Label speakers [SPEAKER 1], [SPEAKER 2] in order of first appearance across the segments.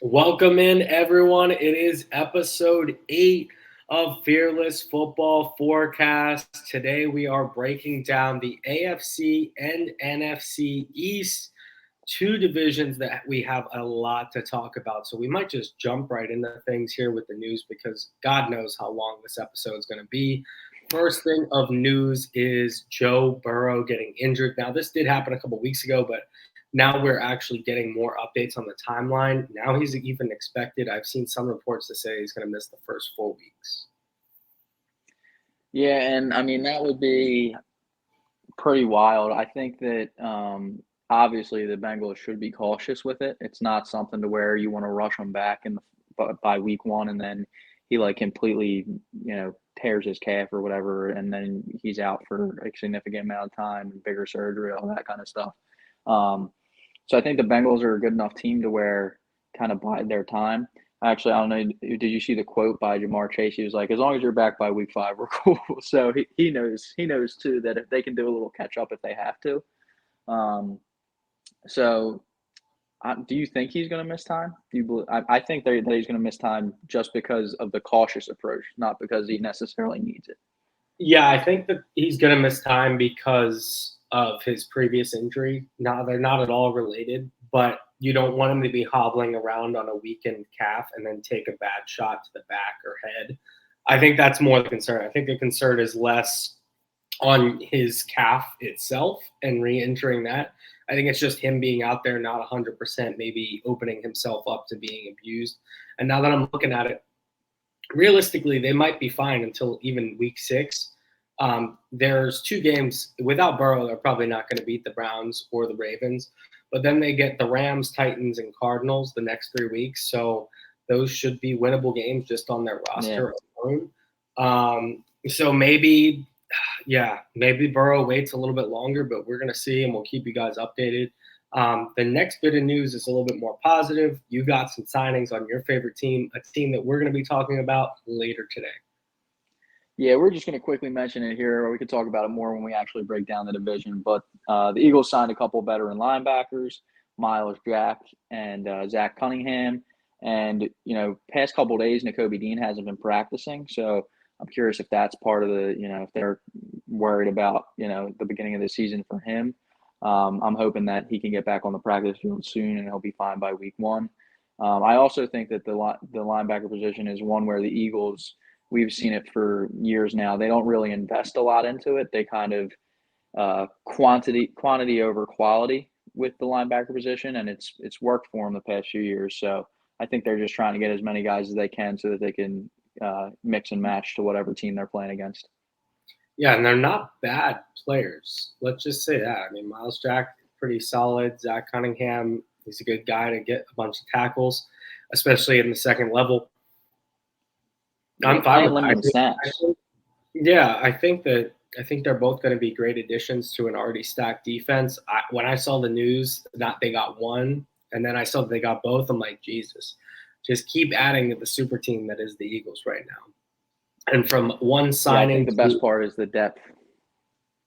[SPEAKER 1] Welcome in, everyone. It is episode 8 of Fearless Football Forecast. Today we are breaking down the AFC and NFC East, two divisions that we have a lot to talk about. So we might just jump right into things here with the news because God knows how long this episode is going to be. First thing of news is Joe Burrow getting injured. Now, this did happen a couple weeks ago, but now we're actually getting more updates on the timeline. Now he's even expected. I've seen some reports that say he's going to miss the first 4 weeks.
[SPEAKER 2] Yeah, and I mean that would be pretty wild. I think that obviously the Bengals should be cautious with it. It's not something to where you want to rush him back by week 1 and then he like completely tears his calf or whatever, and then he's out for a significant amount of time, bigger surgery, all that kind of stuff. So I think the Bengals are a good enough team to where kind of bide their time. Actually, I don't know. Did you see the quote by Jamar Chase? He was like, "As long as you're back by week 5, we're cool." So he knows too that if they can do a little catch up if they have to. So, do you think he's going to miss time? I think that he's going to miss time just because of the cautious approach, not because he necessarily needs it.
[SPEAKER 1] Yeah, I think that he's going to miss time because of his previous injury. Now, they're not at all related, but you don't want him to be hobbling around on a weakened calf and then take a bad shot to the back or head. I think that's more the concern. I think the concern is less on his calf itself and re-injuring that. I think it's just him being out there not 100%, maybe opening himself up to being abused. And now that I'm looking at it, realistically, they might be fine until even week 6. There's 2 games without Burrow. They're probably not going to beat the Browns or the Ravens, but then they get the Rams, Titans, and Cardinals the next 3 weeks. So those should be winnable games just on their roster alone. So maybe Burrow waits a little bit longer, but we're going to see, and we'll keep you guys updated. The next bit of news is a little bit more positive. You got some signings on your favorite team, a team that we're going to be talking about later today.
[SPEAKER 2] Yeah, we're just going to quickly mention it here, or we could talk about it more when we actually break down the division. But the Eagles signed a couple veteran linebackers, Miles Jack and Zach Cunningham. And, past couple of days, Nakobe Dean hasn't been practicing. So I'm curious if that's part of the, if they're worried about, the beginning of the season for him. I'm hoping that he can get back on the practice field soon and he'll be fine by week 1. I also think that the linebacker position is one where the Eagles – we've seen it for years now. They don't really invest a lot into it. They kind of quantity over quality with the linebacker position, and it's worked for them the past few years. So I think they're just trying to get as many guys as they can so that they can mix and match to whatever team they're playing against.
[SPEAKER 1] Yeah, and they're not bad players. Let's just say that. I mean, Miles Jack, pretty solid. Zach Cunningham, he's a good guy to get a bunch of tackles, especially in the second level. I'm fine with that. I think they're both going to be great additions to an already stacked defense. When I saw the news that they got one, and then I saw that they got both, I'm like, Jesus, just keep adding to the super team that is the Eagles right now. And from one signing,
[SPEAKER 2] I think the best part is the depth.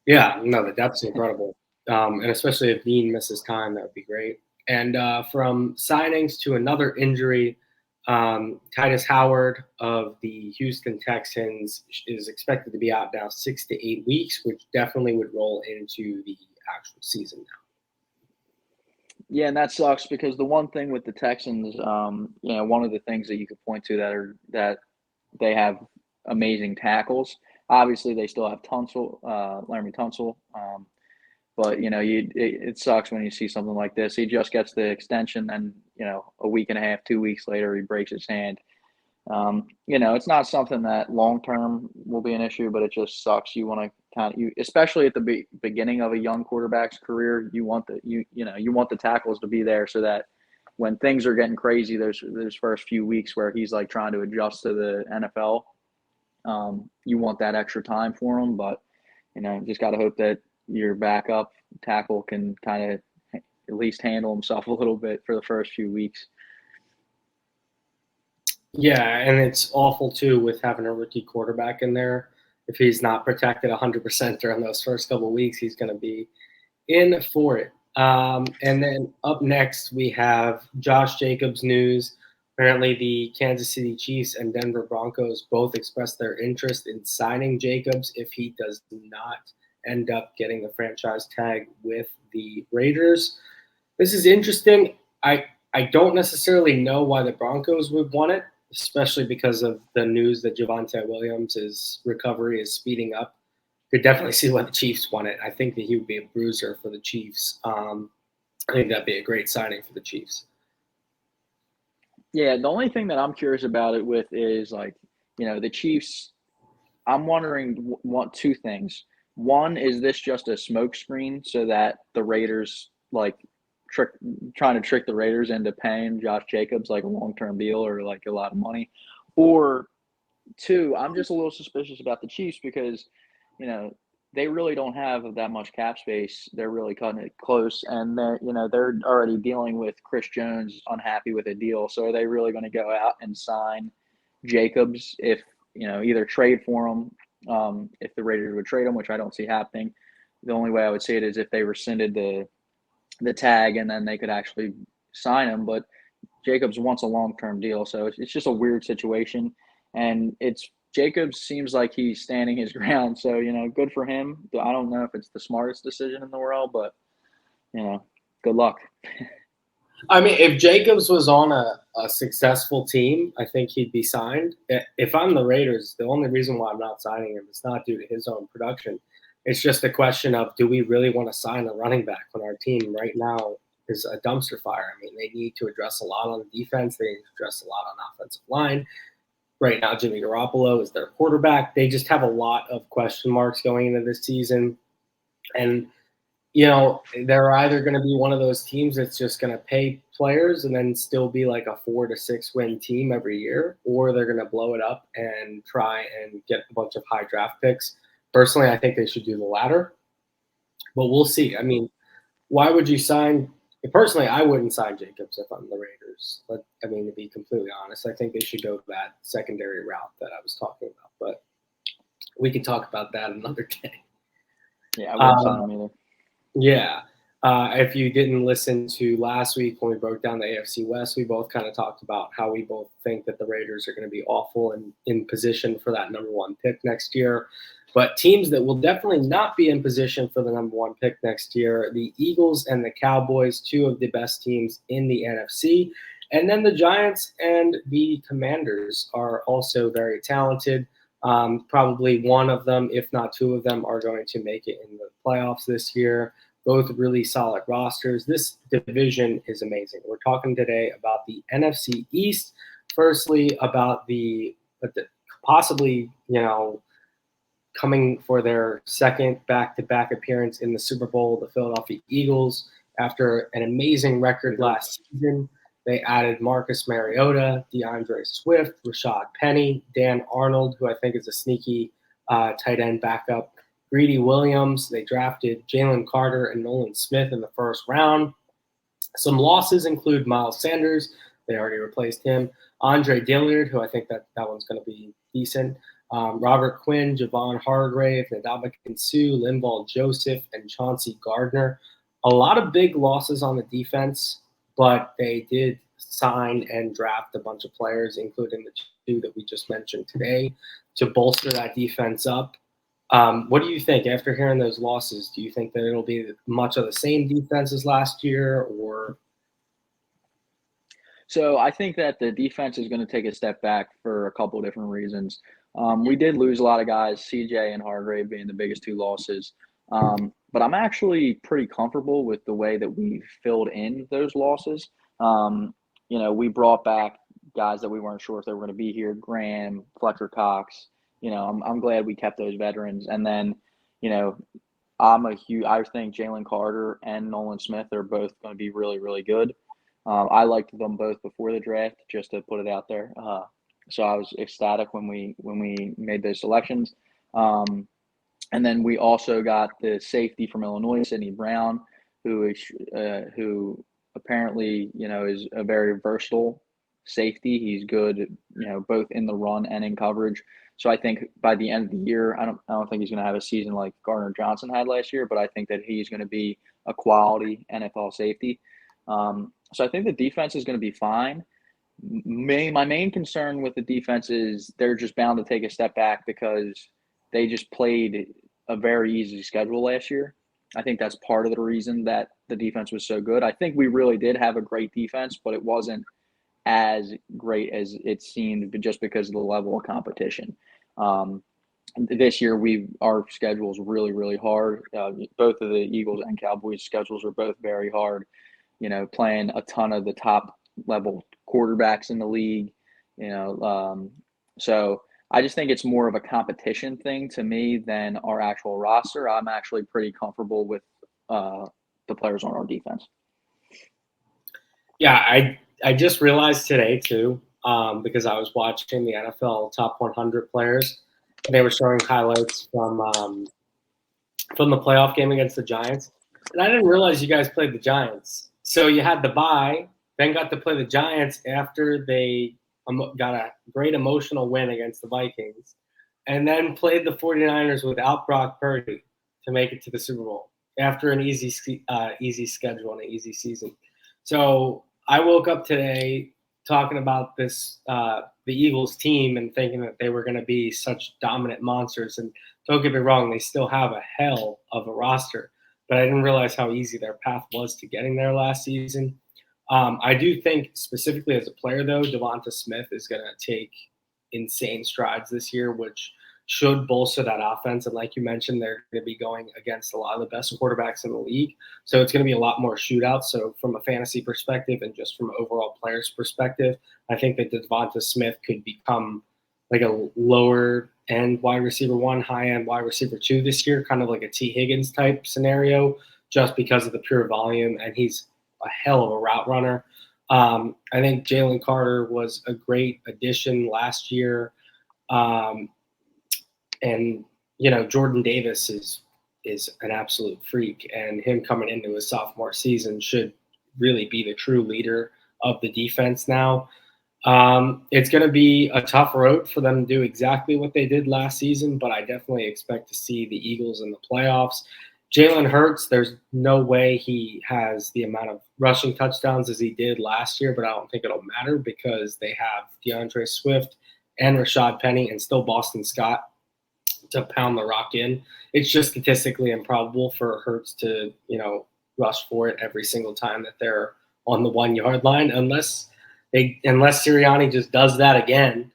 [SPEAKER 1] Yeah, no, the depth's incredible, and especially if Dean misses time, that would be great. And from signings to another injury. Titus Howard of the Houston Texans is expected to be out now 6 to 8 weeks, which definitely would roll into the actual season now.
[SPEAKER 2] Yeah, and that sucks because the one thing with the Texans, one of the things that you could point to that they have amazing tackles. Obviously, they still have Laramie Tunsil. But, it sucks when you see something like this. He just gets the extension and, a week and a half, 2 weeks later, he breaks his hand. It's not something that long-term will be an issue, but it just sucks. You want to especially at the beginning of a young quarterback's career, you want the tackles to be there so that when things are getting crazy, there's first few weeks where he's like trying to adjust to the NFL. You want that extra time for him, but, just got to hope that your backup tackle can kind of at least handle himself a little bit for the first few weeks.
[SPEAKER 1] Yeah, and it's awful too with having a rookie quarterback in there. If he's not protected 100% during those first couple of weeks, he's going to be in for it. And then up next, we have Josh Jacobs news. Apparently, the Kansas City Chiefs and Denver Broncos both expressed their interest in signing Jacobs if he does not end up getting the franchise tag with the Raiders. This is interesting. I don't necessarily know why the Broncos would want it, especially because of the news that Javonte Williams' recovery is speeding up. Could definitely see why the Chiefs want it. I think that he would be a bruiser for the Chiefs. I think that'd be a great signing for the Chiefs.
[SPEAKER 2] Yeah, the only thing that I'm curious about it with is like, the Chiefs. I'm wondering want two things. One, is this just a smokescreen so that the Raiders trying to trick the Raiders into paying Josh Jacobs like a long-term deal or like a lot of money? Or two, I'm just a little suspicious about the Chiefs because, they really don't have that much cap space. They're really cutting it close, and they're already dealing with Chris Jones unhappy with a deal. So are they really going to go out and sign Jacobs if either trade for him? If the Raiders would trade him, which I don't see happening, the only way I would see it is if they rescinded the tag and then they could actually sign him. But Jacobs wants a long-term deal, so it's just a weird situation, and Jacobs seems like he's standing his ground, so good for him. I don't know if it's the smartest decision in the world, but good luck.
[SPEAKER 1] I mean, if Jacobs was on a successful team, I think he'd be signed. If I'm the Raiders, the only reason why I'm not signing him is not due to his own production. It's just a question of, do we really want to sign a running back when our team right now is a dumpster fire? I mean, they need to address a lot on the defense. They need to address a lot on the offensive line. Right now, Jimmy Garoppolo is their quarterback. They just have a lot of question marks going into this season. And, they're either going to be one of those teams that's just going to pay players and then still be like a 4 to 6 win team every year, or they're going to blow it up and try and get a bunch of high draft picks. Personally, I think they should do the latter, but we'll see. I mean, why would you sign? Personally, I wouldn't sign Jacobs if I'm the Raiders. But I mean, to be completely honest, I think they should go that secondary route that I was talking about. But we can talk about that another day.
[SPEAKER 2] Yeah, I wouldn't sign him either.
[SPEAKER 1] Yeah. If you didn't listen to last week when we broke down the AFC West, we both kind of talked about how we both think that the Raiders are going to be awful and in position for that number one pick next year. But teams that will definitely not be in position for the number one pick next year, the Eagles and the Cowboys, two of the best teams in the NFC. And then the Giants and the Commanders are also very talented. Probably one of them, if not two of them, are going to make it in the playoffs this year. Both really solid rosters. This division is amazing. We're talking today about the NFC East. Firstly, about the possibly, coming for their second back-to-back appearance in the Super Bowl, the Philadelphia Eagles. After an amazing record last season, they added Marcus Mariota, DeAndre Swift, Rashad Penny, Dan Arnold, who I think is a sneaky tight end backup, Greedy Williams. They drafted Jalen Carter and Nolan Smith in the first round. Some losses include Miles Sanders. They already replaced him. Andre Dillard, who I think that one's going to be decent. Robert Quinn, Javon Hargrave, Ndamukong Suh, Linval Joseph, and Chauncey Gardner. A lot of big losses on the defense, but they did sign and draft a bunch of players, including the two that we just mentioned today, to bolster that defense up. What do you think after hearing those losses? Do you think that it'll be much of the same defense as last year, or?
[SPEAKER 2] So I think that the defense is going to take a step back for a couple of different reasons. We did lose a lot of guys, CJ and Hargrave being the biggest two losses. But I'm actually pretty comfortable with the way that we filled in those losses. We brought back guys that we weren't sure if they were going to be here, Graham, Fletcher Cox. I'm glad we kept those veterans. And then, I think Jalen Carter and Nolan Smith are both going to be really, really good. I liked them both before the draft, just to put it out there. So I was ecstatic when we made those selections. And then we also got the safety from Illinois, Sidney Brown, who apparently is a very versatile safety. He's good, both in the run and in coverage. So I think by the end of the year, I don't think he's going to have a season like Gardner Johnson had last year, but I think that he's going to be a quality NFL safety. So I think the defense is going to be fine. My main concern with the defense is they're just bound to take a step back because they just played a very easy schedule last year. I think that's part of the reason that the defense was so good. I think we really did have a great defense, but it wasn't as great as it seemed just because of the level of competition. This year, our schedule is really, really hard. Both of the Eagles and Cowboys schedules are both very hard. Playing a ton of the top level quarterbacks in the league. So I just think it's more of a competition thing to me than our actual roster. I'm actually pretty comfortable with the players on our defense.
[SPEAKER 1] Yeah, I just realized today too, because I was watching the NFL top 100 players. They were showing highlights from the playoff game against the Giants, and I didn't realize you guys played the Giants. So you had the bye, then got to play the Giants after they got a great emotional win against the Vikings, and then played the 49ers without Brock Purdy to make it to the Super Bowl after an easy schedule and an easy season. So I woke up today talking about this the Eagles team and thinking that they were going to be such dominant monsters. And don't get me wrong, they still have a hell of a roster, but I didn't realize how easy their path was to getting there last season. I do think specifically as a player, though, Devonta Smith is going to take insane strides this year, which should bolster that offense. And like you mentioned, they're going to be going against a lot of the best quarterbacks in the league. So it's going to be a lot more shootouts. So from a fantasy perspective and just from an overall player's perspective, I think that Devonta Smith could become like a lower end wide receiver 1, high end wide receiver 2 this year, kind of like a T. Higgins type scenario, just because of the pure volume. And he's a hell of a route runner. I think Jalen Carter was a great addition last year. And, Jordan Davis is an absolute freak, and him coming into his sophomore season should really be the true leader of the defense now. It's going to be a tough road for them to do exactly what they did last season, but I definitely expect to see the Eagles in the playoffs. Jalen Hurts, there's no way he has the amount of rushing touchdowns as he did last year, but I don't think it'll matter because they have DeAndre Swift and Rashad Penny and still Boston Scott to pound the rock in. It's just statistically improbable for Hurts to, rush for it every single time that they're on the 1 yard line, unless Sirianni just does that again,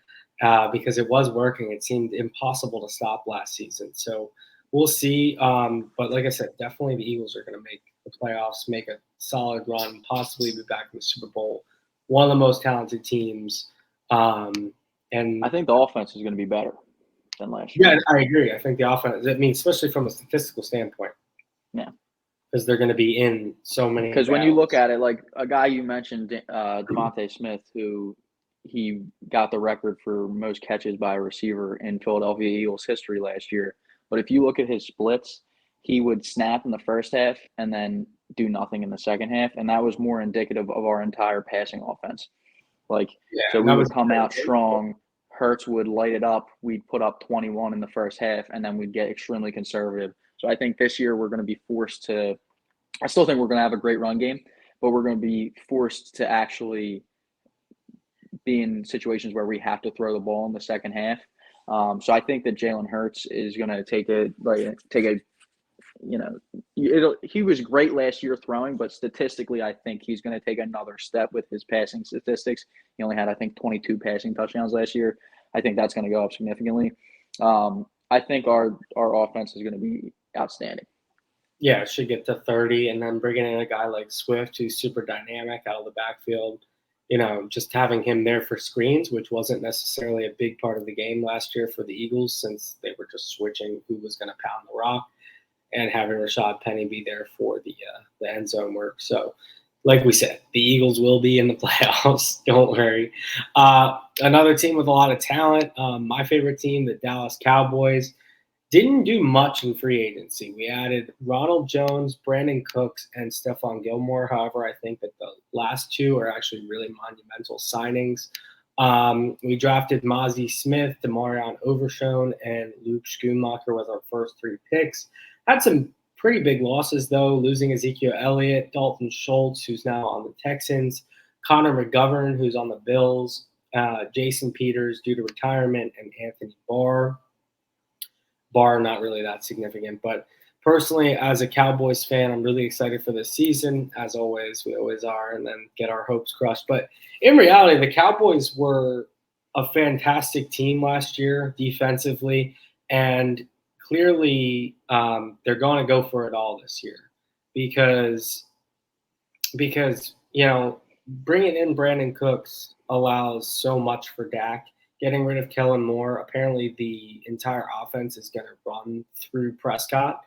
[SPEAKER 1] because it was working. It seemed impossible to stop last season. So we'll see. But like I said, definitely the Eagles are going to make the playoffs, make a solid run, possibly be back in the Super Bowl. One of the most talented teams. And
[SPEAKER 2] I think the offense is going to be better than last year.
[SPEAKER 1] Yeah, I agree. I think the offense, especially from a statistical standpoint.
[SPEAKER 2] Yeah.
[SPEAKER 1] Because they're going to be in so many.
[SPEAKER 2] Because when you look at it, like a guy you mentioned, Devonta Smith, who he got the record for most catches by a receiver in Philadelphia Eagles history last year. But if you look at his splits, he would snap in the first half and then do nothing in the second half. And that was more indicative of our entire passing offense. So we would come out strong. Hurts would light it up. We'd put up 21 in the first half, and then we'd get extremely conservative. So I think this year we're going to be forced to – I still think we're going to have a great run game, but we're going to be forced to actually be in situations where we have to throw the ball in the second half. So I think that Jalen Hurts is going to he was great last year throwing, but statistically, I think he's going to take another step with his passing statistics. He only had, I think, 22 passing touchdowns last year. I think that's going to go up significantly. I think our offense is going to be outstanding.
[SPEAKER 1] Yeah, it should get to 30, and then bringing in a guy like Swift, who's super dynamic out of the backfield. Just having him there for screens, which wasn't necessarily a big part of the game last year for the Eagles, since they were just switching who was going to pound the rock, and having Rashad Penny be there for the end zone work. So, like we said, the Eagles will be in the playoffs. Don't worry. Another team with a lot of talent, my favorite team, the Dallas Cowboys, didn't do much in free agency. We added Ronald Jones, Brandon Cooks, and Stephon Gilmore. However, I think that the last two are actually really monumental signings. We drafted Mozzie Smith, Demarion Overshone, and Luke Schoonmaker with our first 3 picks. Had some pretty big losses, though, losing Ezekiel Elliott, Dalton Schultz, who's now on the Texans, Connor McGovern, who's on the Bills, Jason Peters due to retirement, and Anthony Barr. Barr, not really that significant, but personally, as a Cowboys fan, I'm really excited for this season. As always, we always are, and then get our hopes crushed. But in reality, the Cowboys were a fantastic team last year defensively, and clearly they're going to go for it all this year because bringing in Brandon Cooks allows so much for Dak. Getting rid of Kellen Moore, apparently the entire offense is going to run through Prescott,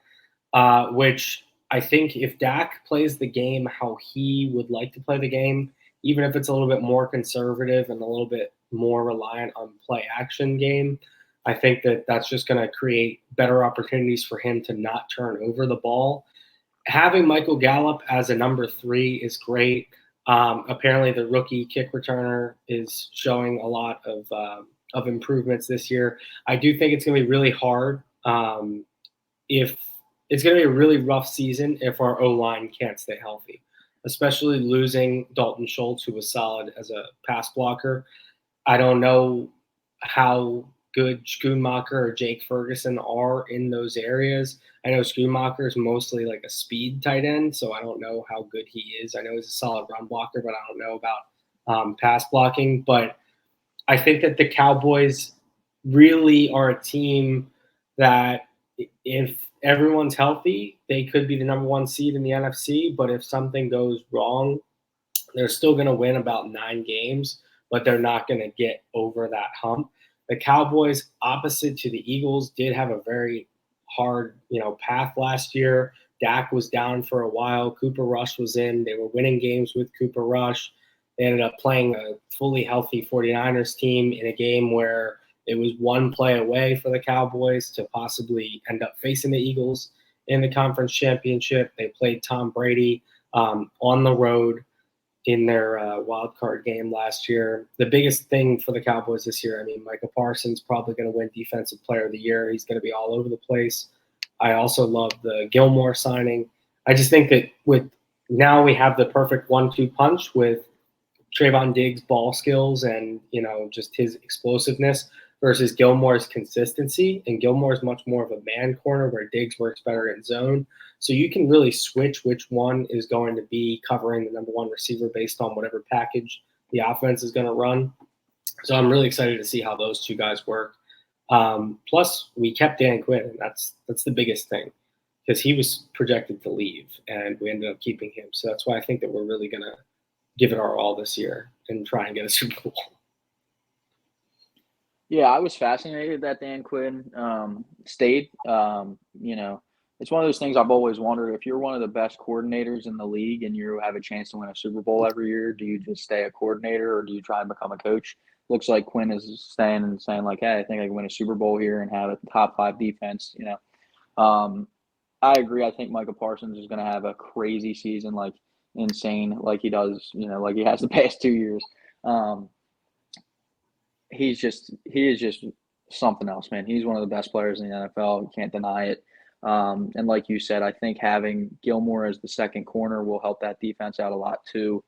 [SPEAKER 1] which I think if Dak plays the game how he would like to play the game, even if it's a little bit more conservative and a little bit more reliant on play action game, I think that that's just going to create better opportunities for him to not turn over the ball. Having Michael Gallup as a number 3 is great. Apparently, the rookie kick returner is showing a lot of improvements this year. I do think it's going to be really hard if it's going to be a really rough season if our O-line can't stay healthy, especially losing Dalton Schultz, who was solid as a pass blocker. I don't know how good Schoonmaker or Jake Ferguson are in those areas. I know Schoonmaker is mostly like a speed tight end, so I don't know how good he is. I know he's a solid run blocker, but I don't know about pass blocking. But I think that the Cowboys really are a team that if everyone's healthy, they could be the number 1 seed in the NFC. But if something goes wrong, they're still going to win about 9 games, but they're not going to get over that hump. The Cowboys, opposite to the Eagles, did have a very hard, path last year. Dak was down for a while. Cooper Rush was in. They were winning games with Cooper Rush. They ended up playing a fully healthy 49ers team in a game where it was one play away for the Cowboys to possibly end up facing the Eagles in the conference championship. They played Tom Brady on the road in their wild card game last year. The biggest thing for the Cowboys this year, Micah Parsons probably going to win Defensive Player of the Year. He's going to be all over the place. I also love the Gilmore signing. I just think that now we have the perfect 1-2 punch with Trayvon Diggs' ball skills and, just his explosiveness versus Gilmore's consistency. And Gilmore is much more of a man corner where Diggs works better in zone. So you can really switch which one is going to be covering the number 1 receiver based on whatever package the offense is going to run. So I'm really excited to see how those 2 guys work. Plus, we kept Dan Quinn, and that's the biggest thing because he was projected to leave, and we ended up keeping him. So that's why I think that we're really going to give it our all this year and try and get a Super Bowl.
[SPEAKER 2] Yeah, I was fascinated that Dan Quinn stayed. It's one of those things I've always wondered. If you're one of the best coordinators in the league and you have a chance to win a Super Bowl every year, do you just stay a coordinator or do you try and become a coach? Looks like Quinn is staying and saying like, hey, I think I can win a Super Bowl here and have a top 5 defense. I agree. I think Micah Parsons is going to have a crazy season, like insane, like he does, like he has the past 2 years. He is just something else, man. He's one of the best players in the NFL. You can't deny it. And like you said, I think having Gilmore as the second corner will help that defense out a lot too.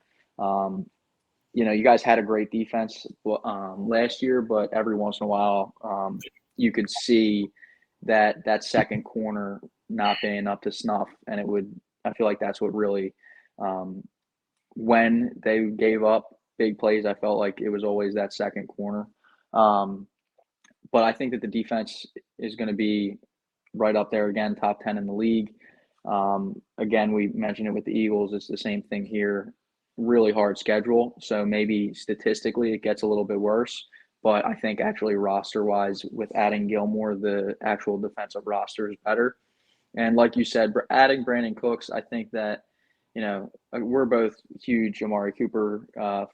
[SPEAKER 2] You guys had a great defense last year, but every once in a while, you could see that second corner not being up to snuff, and I feel like that's what really, when they gave up big plays, I felt like it was always that second corner. But I think that the defense is going to be right up there again, top 10 in the league. Again, we mentioned it with the Eagles. It's the same thing here. Really hard schedule. So maybe statistically it gets a little bit worse. But I think actually roster-wise, with adding Gilmore, the actual defensive roster is better. And like you said, adding Brandon Cooks, I think that, we're both huge Amari Cooper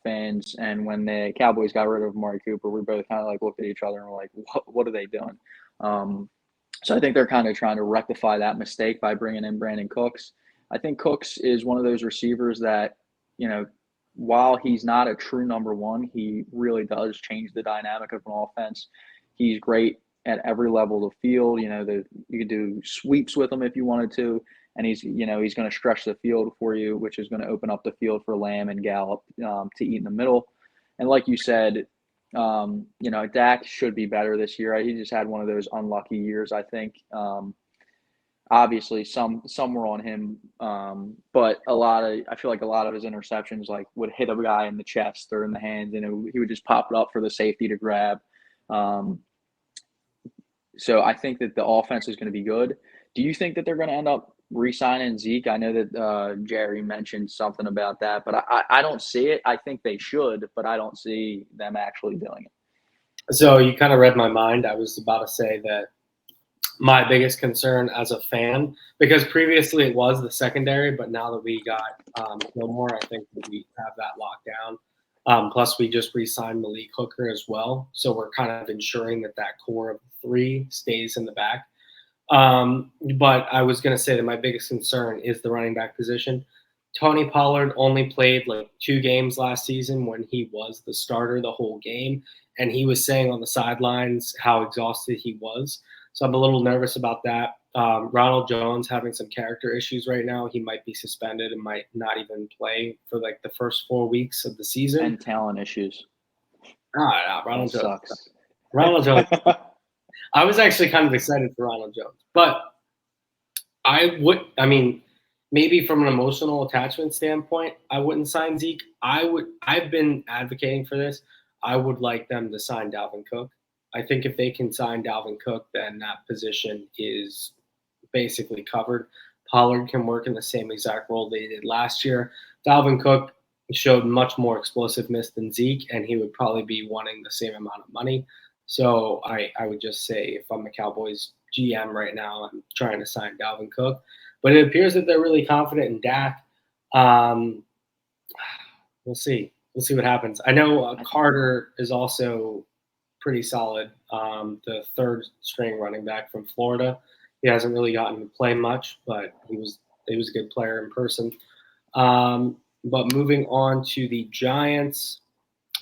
[SPEAKER 2] fans. And when the Cowboys got rid of Amari Cooper, we both kind of like looked at each other and were like, what are they doing? So I think they're kind of trying to rectify that mistake by bringing in Brandon Cooks. I think Cooks is one of those receivers that, while he's not a true number 1, he really does change the dynamic of an offense. He's great at every level of the field. You could do sweeps with him if you wanted to. and he's going to stretch the field for you, which is going to open up the field for Lamb and Gallup to eat in the middle. And like you said, Dak should be better this year. He just had one of those unlucky years, I think. Obviously, some were on him, but I feel like a lot of his interceptions would hit a guy in the chest or in the hands, and he would just pop it up for the safety to grab. So I think that the offense is going to be good. Do you think that they're going to end up re-signing Zeke? I know that Jerry mentioned something about that, but I don't see it. I think they should, but I don't see them actually doing it.
[SPEAKER 1] So you kind of read my mind. I was about to say that my biggest concern as a fan, because previously it was the secondary, but now that we got Gilmore, I think that we have that locked down. Plus, we just re-signed Malik Hooker as well, so we're kind of ensuring that core of 3 stays in the back. But I was going to say that my biggest concern is the running back position. Tony Pollard only played 2 games last season when he was the starter the whole game, and he was saying on the sidelines how exhausted he was. So I'm a little nervous about that. Ronald Jones having some character issues right now. He might be suspended and might not even play for the first 4 weeks of the season.
[SPEAKER 2] And talent issues.
[SPEAKER 1] Ronald Jones
[SPEAKER 2] sucks.
[SPEAKER 1] Ronald Jones. I was actually kind of excited for Ronald Jones, but maybe from an emotional attachment standpoint, I wouldn't sign Zeke. I've been advocating for this. I would like them to sign Dalvin Cook. I think if they can sign Dalvin Cook, then that position is basically covered. Pollard can work in the same exact role they did last year. Dalvin Cook showed much more explosiveness than Zeke, and he would probably be wanting the same amount of money. So I would just say if I'm a Cowboys GM right now, I'm trying to sign Dalvin Cook. But it appears that they're really confident in Dak. We'll see. We'll see what happens. I know Carter is also pretty solid, the 3rd string running back from Florida. He hasn't really gotten to play much, but he was a good player in person. But moving on to the Giants,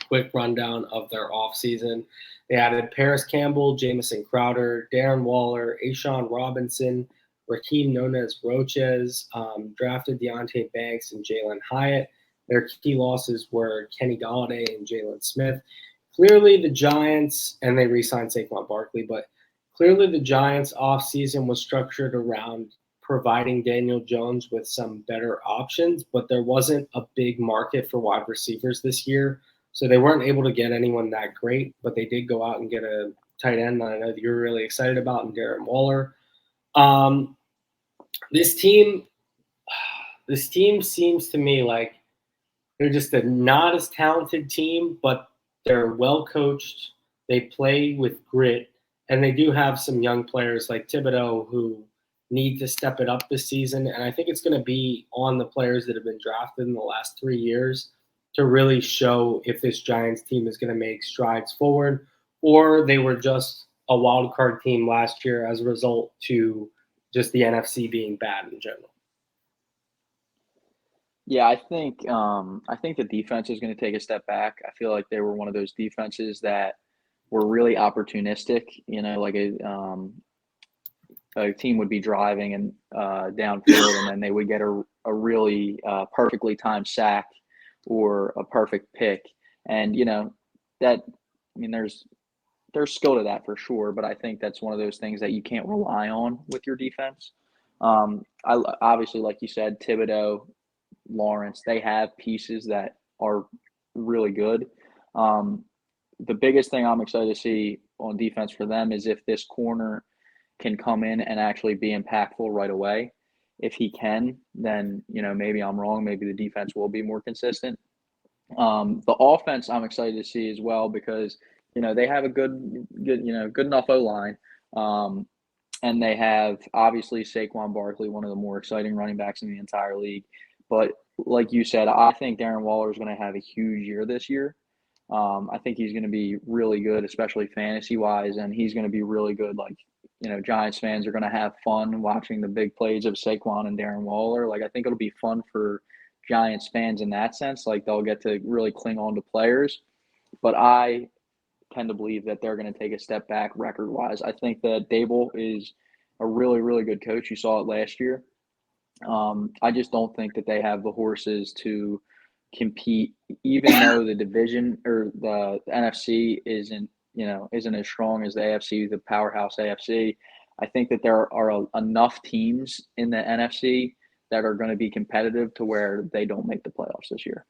[SPEAKER 1] quick rundown of their offseason. They added Paris Campbell, Jamison Crowder, Darren Waller, Ashawn Robinson, Raheem Nunez-Roches, drafted Deontay Banks and Jalen Hyatt. Their key losses were Kenny Golladay and Jalen Smith. Clearly the Giants, and they re-signed Saquon Barkley, but clearly the Giants offseason was structured around providing Daniel Jones with some better options, but there wasn't a big market for wide receivers this year. So they weren't able to get anyone that great, but they did go out and get a tight end that I know that you're really excited about in Darren Waller. This team seems to me like they're just a not as talented team, but they're well coached. They play with grit, and they do have some young players like Thibodeau who need to step it up this season. And I think it's going to be on the players that have been drafted in the last 3 years to really show if this Giants team is going to make strides forward, or they were just a wild card team last year as a result to just the NFC being bad in general.
[SPEAKER 2] Yeah, I think the defense is going to take a step back. I feel like they were one of those defenses that were really opportunistic. A team would be driving and downfield, and then they would get a really perfectly timed sack or a perfect pick. And there's skill to that for sure, but I think that's one of those things that you can't rely on with your defense. I obviously, like you said, Thibodeau, Lawrence, they have pieces that are really good. The biggest thing I'm excited to see on defense for them is if this corner can come in and actually be impactful right away. If he can, then maybe I'm wrong. Maybe the defense will be more consistent. The offense I'm excited to see as well because they have a good enough O-line. And they have obviously Saquon Barkley, one of the more exciting running backs in the entire league. But like you said, I think Darren Waller is going to have a huge year this year. I think he's going to be really good, especially fantasy-wise, and he's going to be really good. Giants fans are going to have fun watching the big plays of Saquon and Darren Waller. I think it'll be fun for Giants fans in that sense. They'll get to really cling on to players. But I tend to believe that they're going to take a step back record-wise. I think that Dable is a really, really good coach. You saw it last year. I just don't think that they have the horses to compete, even though the division or the NFC isn't as strong as the AFC, the powerhouse AFC. I think that there are enough teams in the NFC that are going to be competitive to where they don't make the playoffs this year.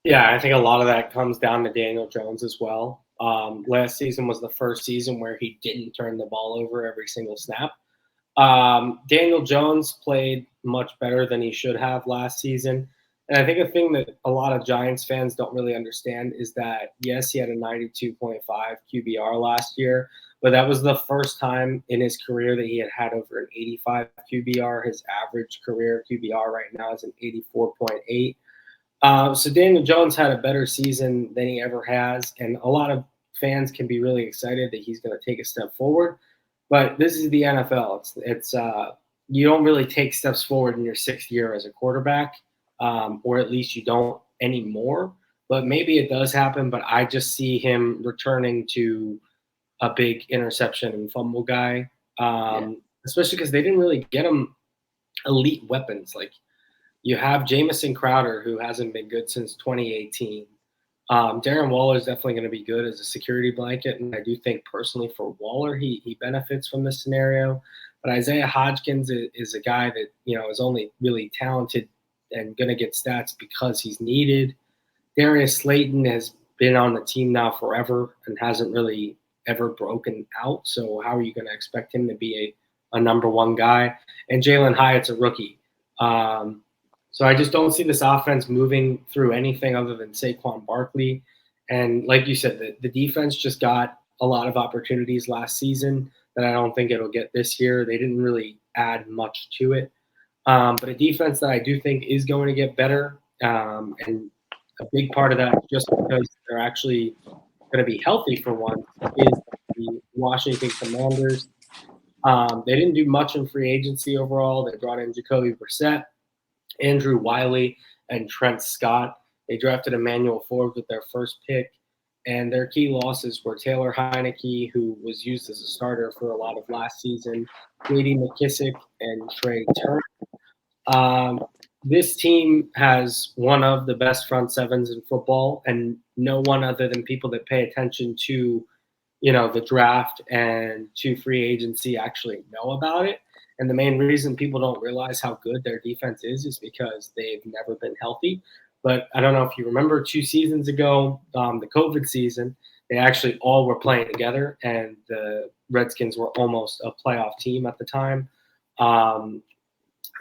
[SPEAKER 1] Yeah, I think a lot of that comes down to Daniel Jones as well. Last season was the first season where he didn't turn the ball over every single snap. Daniel Jones played much better than he should have last season. And I think a thing that a lot of Giants fans don't really understand is that, yes, he had a 92.5 QBR last year, but that was the first time in his career that he had over an 85 QBR. His average career QBR right now is an 84.8. So Daniel Jones had a better season than he ever has, and a lot of fans can be really excited that he's going to take a step forward. But this is the NFL. It's you don't really take steps forward in your sixth year as a quarterback, or at least you don't anymore. But maybe it does happen. But I just see him returning to a big interception and fumble guy, especially because they didn't really get him elite weapons. Like you have Jamison Crowder, who hasn't been good since 2018. Darren Waller is definitely going to be good as a security blanket, and I do think personally for Waller, he benefits from this scenario. But Isaiah Hodgins is a guy that is only really talented and going to get stats because he's needed. Darius Slayton has been on the team now forever and hasn't really ever broken out. So how are you going to expect him to be a number one guy? And Jalen Hyatt's a rookie. So I just don't see this offense moving through anything other than Saquon Barkley. And like you said, the defense just got a lot of opportunities last season that I don't think it'll get this year. They didn't really add much to it. But a defense that I do think is going to get better. And a big part of that, just because they're actually going to be healthy for once, is the Washington Commanders. They didn't do much in free agency overall. They brought in Jacoby Brissett, Andrew Wiley, and Trent Scott. They drafted Emmanuel Forbes with their first pick, and their key losses were Taylor Heineke, who was used as a starter for a lot of last season, J.D. McKissick, and Trey Turner. This team has one of the best front sevens in football, and no one other than people that pay attention to, the draft and to free agency actually know about it. And the main reason people don't realize how good their defense is because they've never been healthy. But I don't know if you remember 2 seasons ago, the COVID season, they actually all were playing together, and the Redskins were almost a playoff team at the time.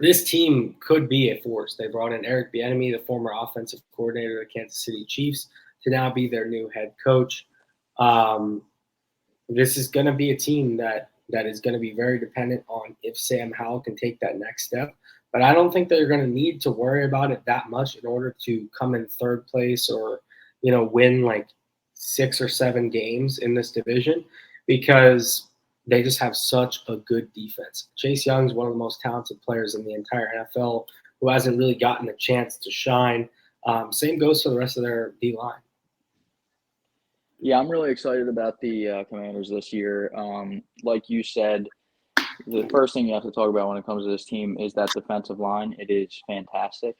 [SPEAKER 1] This team could be a force. They brought in Eric Bieniemy, the former offensive coordinator of the Kansas City Chiefs, to now be their new head coach. This is going to be a team that is going to be very dependent on if Sam Howell can take that next step. But I don't think they're going to need to worry about it that much in order to come in third place or, win like 6 or 7 games in this division, because they just have such a good defense. Chase Young is one of the most talented players in the entire NFL who hasn't really gotten a chance to shine. Same goes for the rest of their D-line.
[SPEAKER 2] Yeah, I'm really excited about the Commanders this year. Like you said, the first thing you have to talk about when it comes to this team is that defensive line. It is fantastic.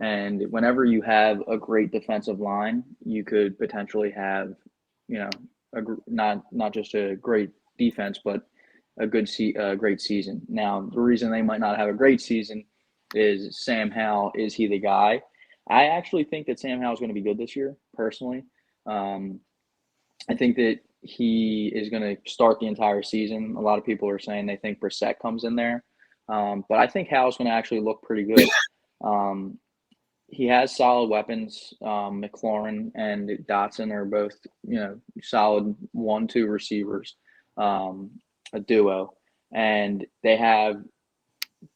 [SPEAKER 2] And whenever you have a great defensive line, you could potentially have, not just a great defense, but a great season. Now, the reason they might not have a great season is Sam Howell. Is he the guy? I actually think that Sam Howell is going to be good this year, personally. I think that he is going to start the entire season. A lot of people are saying they think Brissett comes in there. But I think Howell's going to actually look pretty good. He has solid weapons. McLaurin and Dotson are both, solid 1-2 receivers, a duo. And they have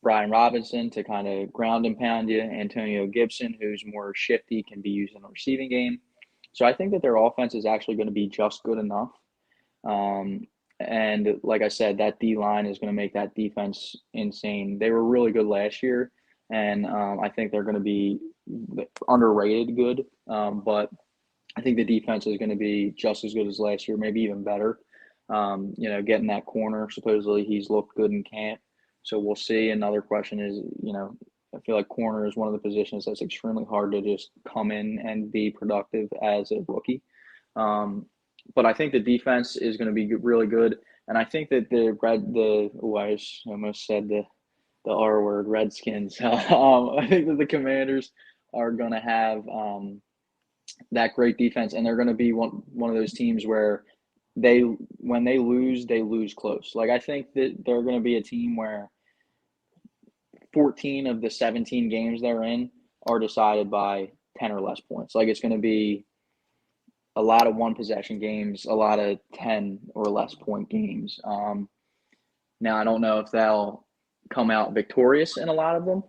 [SPEAKER 2] Brian Robinson to kind of ground and pound you. Antonio Gibson, who's more shifty, can be used in the receiving game. So I think that their offense is actually going to be just good enough. And like I said, that D-line is going to make that defense insane. They were really good last year, and I think they're going to be underrated good. But I think the defense is going to be just as good as last year, maybe even better. Getting that corner, supposedly he's looked good in camp. So we'll see. Another question is, I feel like corner is one of the positions that's extremely hard to just come in and be productive as a rookie. But I think the defense is going to be really good, and I think that I almost said the R word, Redskins. I think that the Commanders are going to have that great defense, and they're going to be one of those teams where when they lose close. Like, I think that they're going to be a team where 14 of the 17 games they're in are decided by 10 or less points. Like, it's going to be a lot of one possession games, a lot of 10 or less point games. Now, I don't know if they'll come out victorious in a lot of them,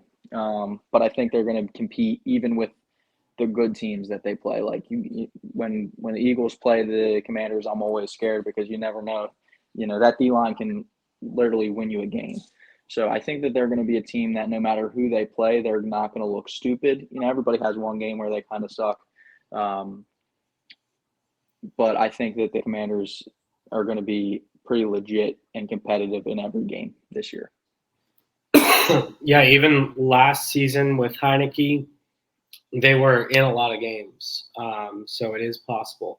[SPEAKER 2] but I think they're going to compete even with the good teams that they play. Like, when the Eagles play the Commanders, I'm always scared because you never know. That D-line can literally win you a game. So I think that they're going to be a team that no matter who they play, they're not going to look stupid. Everybody has one game where they kind of suck. But I think that the Commanders are going to be pretty legit and competitive in every game this year.
[SPEAKER 1] Yeah, even last season with Heineke, they were in a lot of games. So it is possible.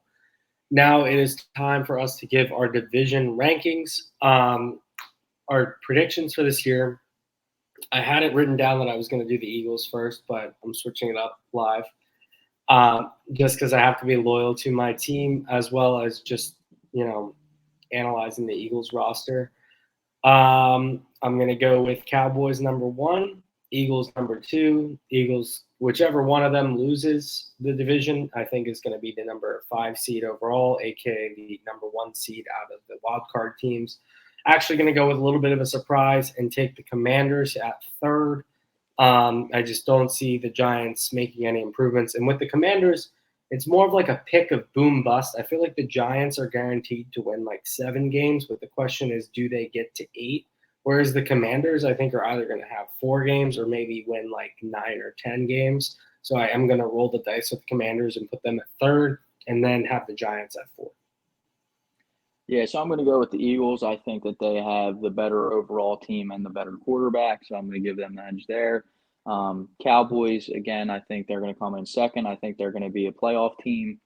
[SPEAKER 1] Now it is time for us to give our division rankings. Our predictions for this year. I had it written down that I was going to do the Eagles first, but I'm switching it up live. Just because I have to be loyal to my team as well as just, analyzing the Eagles roster. I'm going to go with Cowboys number 1, Eagles number 2. Eagles, whichever one of them loses the division, I think is going to be the number 5 seed overall, aka the number 1 seed out of the wild card teams. Actually going to go with a little bit of a surprise and take the Commanders at 3rd. I just don't see the Giants making any improvements. And with the Commanders, it's more of like a pick of boom bust. I feel like the Giants are guaranteed to win like 7 games, but the question is, do they get to 8? Whereas the Commanders, I think, are either going to have 4 games or maybe win like 9 or 10 games. So I am going to roll the dice with the Commanders and put them at 3rd and then have the Giants at 4th.
[SPEAKER 2] Yeah, so I'm going to go with the Eagles. I think that they have the better overall team and the better quarterback, so I'm going to give them the edge there. Cowboys, again, I think they're going to come in 2nd. I think they're going to be a playoff team,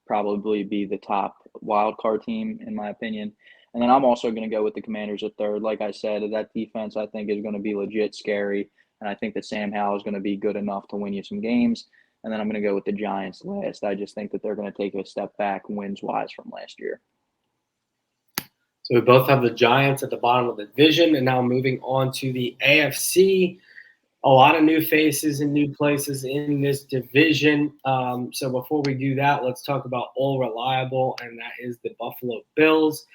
[SPEAKER 2] probably be the top wild card team, in my opinion. And then I'm also going to go with the Commanders at 3rd. Like I said, that defense, I think, is going to be legit scary, and I think that Sam Howell is going to be good enough to win you some games. And then I'm going to go with the Giants last. I just think that they're going to take a step back wins-wise from last year.
[SPEAKER 1] So we both have the Giants at the bottom of the division, and now moving on to the AFC. A lot of new faces and new places in this division. So before we do that, let's talk about all reliable, and that is the Buffalo Bills.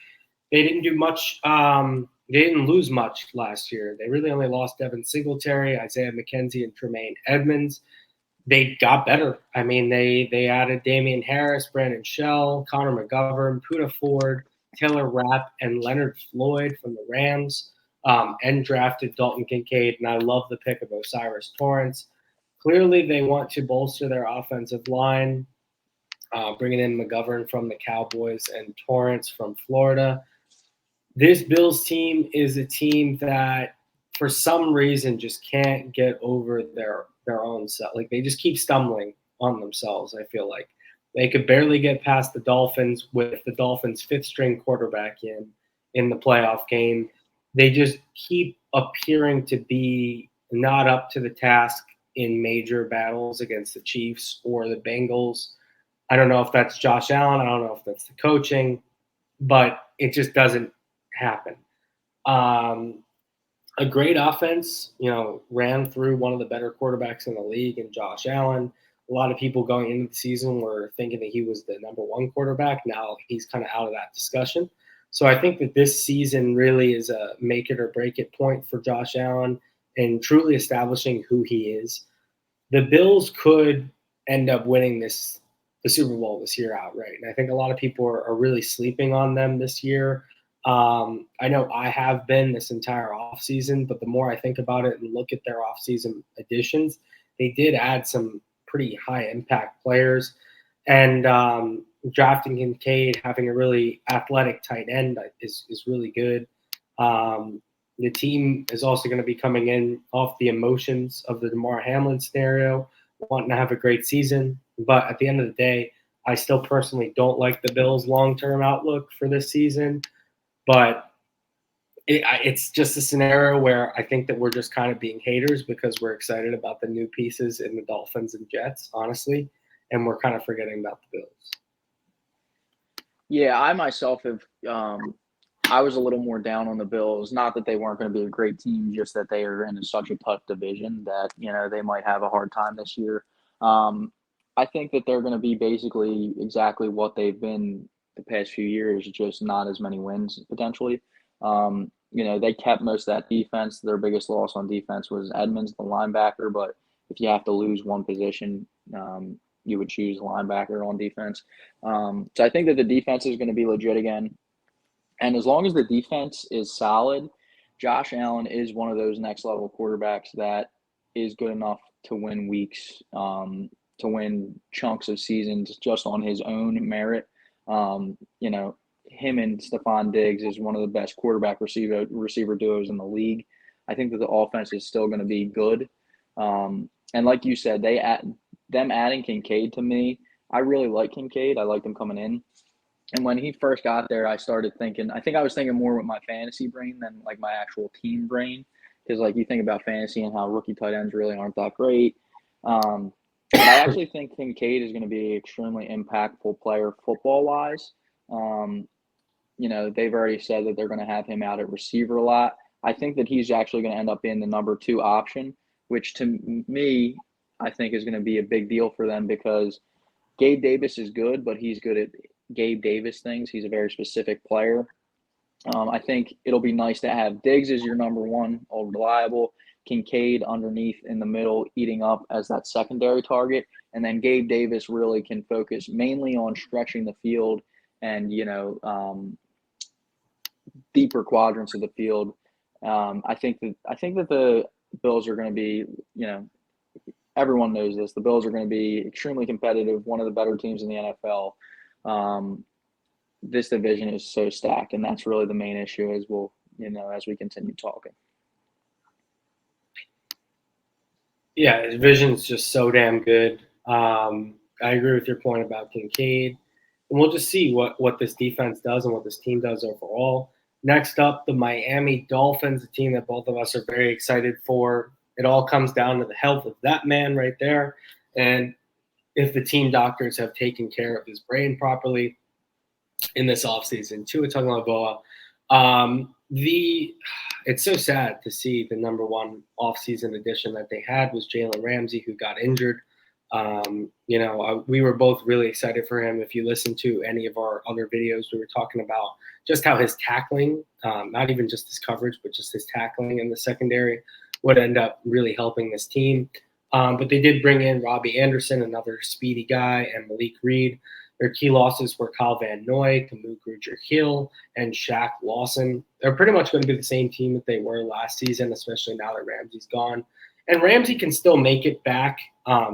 [SPEAKER 1] They didn't do much. They didn't lose much last year. They really only lost Devin Singletary, Isaiah McKenzie, and Tremaine Edmonds. They got better. I mean, they added Damian Harris, Brandon Shell, Connor McGovern, Poona Ford, Taylor Rapp, and Leonard Floyd from the Rams, and drafted Dalton Kincaid. And I love the pick of Osiris Torrance. Clearly, they want to bolster their offensive line, bringing in McGovern from the Cowboys and Torrance from Florida. This Bills team is a team that, for some reason, just can't get over their own self. Like, they just keep stumbling on themselves, I feel like. They could barely get past the Dolphins with the Dolphins' 5th-string quarterback in the playoff game. They just keep appearing to be not up to the task in major battles against the Chiefs or the Bengals. I don't know if that's Josh Allen. I don't know if that's the coaching, but it just doesn't happen. A great offense, ran through one of the better quarterbacks in the league in Josh Allen. A lot of people going into the season were thinking that he was the number 1 quarterback. Now he's kind of out of that discussion. So I think that this season really is a make it or break it point for Josh Allen and truly establishing who he is. The Bills could end up winning the Super Bowl this year outright. And I think a lot of people are really sleeping on them this year. I know I have been this entire offseason, but the more I think about it and look at their offseason additions, they did add some pretty high impact players. And drafting Kincaid, having a really athletic tight end is really good. The team is also going to be coming in off the emotions of the DeMar Hamlin scenario, wanting to have a great season. But at the end of the day, I still personally don't like the Bills' long-term outlook for this season. But it's just a scenario where I think that we're just kind of being haters because we're excited about the new pieces in the Dolphins and Jets, honestly, and we're kind of forgetting about the Bills.
[SPEAKER 2] Yeah, I myself have I was a little more down on the Bills. Not that they weren't going to be a great team, just that they are in such a tough division that they might have a hard time this year. I think that they're going to be basically exactly what they've been the past few years, just not as many wins potentially. They kept most of that defense. Their biggest loss on defense was Edmonds, the linebacker. But if you have to lose one position, you would choose linebacker on defense. So I think that the defense is going to be legit again. And as long as the defense is solid, Josh Allen is one of those next level quarterbacks that is good enough to win weeks, to win chunks of seasons just on his own merit. Him and Stephon Diggs is one of the best quarterback receiver duos in the league. I think that the offense is still going to be good. And like you said, them adding Kincaid to me, I really like Kincaid. I like him coming in. And when he first got there, I started thinking, I think I was thinking more with my fantasy brain than like my actual team brain. Because like you think about fantasy and how rookie tight ends really aren't that great. But I actually think Kincaid is going to be an extremely impactful player football-wise. They've already said that they're going to have him out at receiver a lot. I think that he's actually going to end up being the number 2 option, which to me, I think is going to be a big deal for them because Gabe Davis is good, but he's good at Gabe Davis things. He's a very specific player. I think it'll be nice to have Diggs as your number 1, all reliable, Kincaid underneath in the middle, eating up as that secondary target. And then Gabe Davis really can focus mainly on stretching the field and, deeper quadrants of the field. I think that the Bills are going to be, everyone knows this. The Bills are going to be extremely competitive, one of the better teams in the NFL. This division is so stacked, and that's really the main issue as we continue talking.
[SPEAKER 1] Yeah, his vision's just so damn good. I agree with your point about Kincaid. And we'll just see what this defense does and what this team does overall. Next up, the Miami Dolphins, a team that both of us are very excited for. It all comes down to the health of that man right there. And if the team doctors have taken care of his brain properly in this offseason. Tua Tagovailoa. It's so sad to see the number 1 offseason addition that they had was Jalen Ramsey, who got injured. We were both really excited for him. If you listen to any of our other videos, we were talking about just how his tackling, not even just his coverage, but just his tackling in the secondary would end up really helping this team. But they did bring in Robbie Anderson, another speedy guy, and Malik Reed. Their key losses were Kyle Van Noy, Kamu Grugier-Hill, and Shaq Lawson. They're pretty much going to be the same team that they were last season, especially now that Ramsey's gone. And Ramsey can still make it back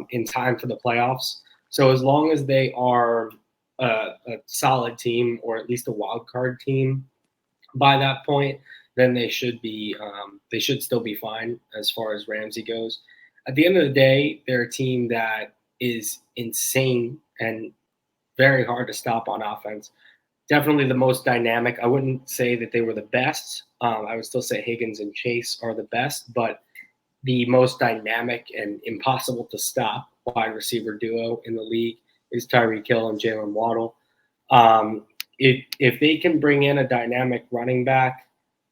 [SPEAKER 1] in time for the playoffs. So as long as they are a solid team or at least a wild card team by that point, then they should still be fine as far as Ramsey goes. At the end of the day, they're a team that is insane and very hard to stop on offense. Definitely the most dynamic. I wouldn't say that they were the best. I would still say Higgins and Chase are the best, but the most dynamic and impossible to stop wide receiver duo in the league is Tyreek Hill and Jalen Waddle. If they can bring in a dynamic running back,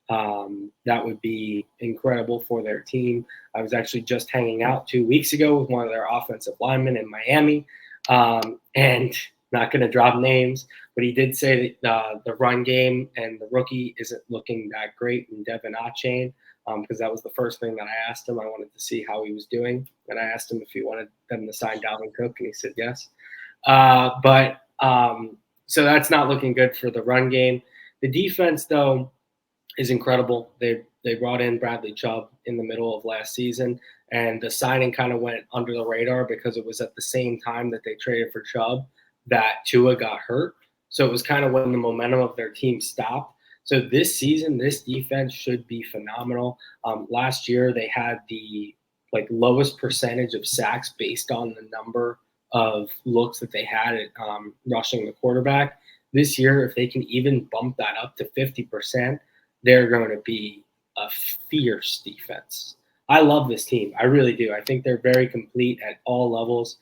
[SPEAKER 1] that would be incredible for their team. I was actually just hanging out 2 weeks ago with one of their offensive linemen in Miami, and not going to drop names, but he did say that the run game and the rookie isn't looking that great in Devin Achane, because that was the first thing that I asked him. I wanted to see how he was doing, and I asked him if he wanted them to sign Dalvin Cook, and he said yes. So that's not looking good for the run game. The defense, though, is incredible. They brought in Bradley Chubb in the middle of last season, and the signing kind of went under the radar because it was at the same time that they traded for Chubb that Tua got hurt. So it was kind of when the momentum of their team stopped. So this season, this defense should be phenomenal. Last year, they had the lowest percentage of sacks based on the number of looks that they had at rushing the quarterback. This year, if they can even bump that up to 50%, they're going to be a fierce defense. I love this team. I really do. I think they're very complete at all levels.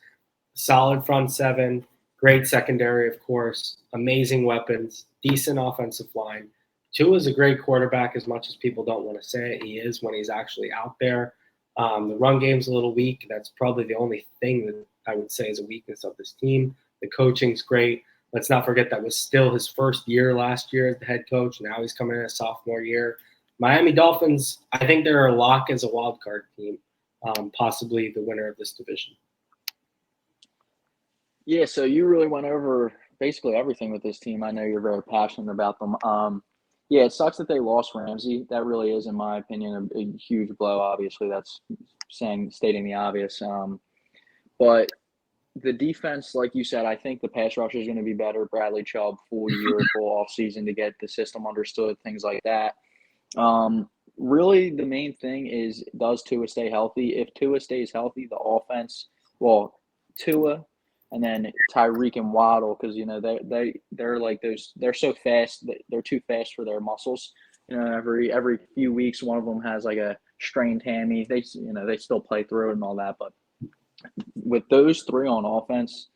[SPEAKER 1] Solid front seven, great secondary, of course, amazing weapons, decent offensive line. Tua is a great quarterback as much as people don't want to say it. He is when he's actually out there. The run game's a little weak. That's probably the only thing that I would say is a weakness of this team. The coaching's great. Let's not forget that was still his first year last year as the head coach. Now he's coming in a sophomore year. Miami Dolphins, I think they're a lock as a wild card team, possibly the winner of this division.
[SPEAKER 2] Yeah, so you really went over basically everything with this team. I know you're very passionate about them. Yeah, it sucks that they lost Ramsey. That really is, in my opinion, a huge blow. Obviously, that's stating the obvious. But the defense, like you said, I think the pass rush is going to be better. Bradley Chubb, full year, full offseason to get the system understood, things like that. Really, the main thing is, does Tua stay healthy? If Tua stays healthy, the offense, Tua and then Tyreek and Waddle, because they're like those. They're so fast. They're too fast for their muscles. Every few weeks, one of them has like a strained hammy. They still play through it and all that, but with those three on offense,